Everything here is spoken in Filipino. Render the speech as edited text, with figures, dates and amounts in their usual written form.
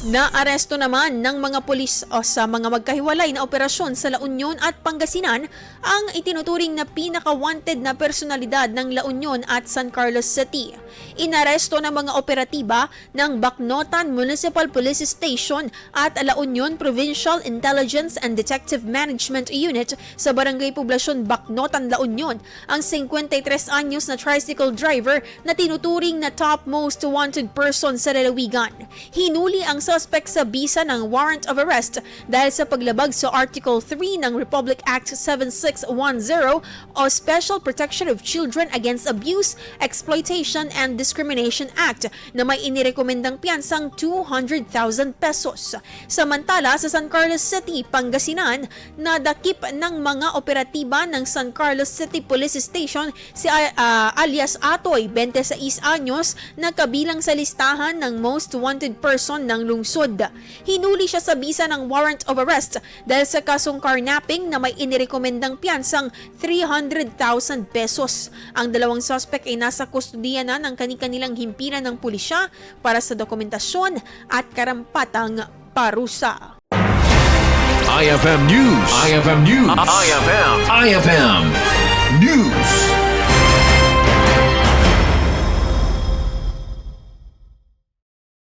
Naaresto naman ng mga pulis sa mga magkahiwalay na operasyon sa La Union at Pangasinan ang itinuturing na pinaka-wanted na personalidad ng La Union at San Carlos City. Inaresto ng mga operatiba ng Bacnotan Municipal Police Station at La Union Provincial Intelligence and Detective Management Unit sa Barangay Poblasyon Bacnotan, La Union ang 53 anyos na tricycle driver na tinuturing na top most wanted person sa lalawigan. Hinuli ang suspect sa bisa ng warrant of arrest dahil sa paglabag sa Article 3 ng Republic Act 7610 o Special Protection of Children Against Abuse, Exploitation and Discrimination Act na may inirekomendang piyansang 200,000 pesos. Samantala sa San Carlos City, Pangasinan, nadakip ng mga operatiba ng San Carlos City Police Station si alias Atoy, 26 anyos, na kabilang sa listahan ng most wanted person ng lungsod. Hinuli siya sa bisa ng warrant of arrest dahil sa kasong carnapping na may inirekomendang piyansang 300,000 pesos. Ang dalawang suspect ay nasa kustudiya na ng kanilang himpilan ng pulisya para sa dokumentasyon at karampatang parusa. IFM News. IFM News. IFM News.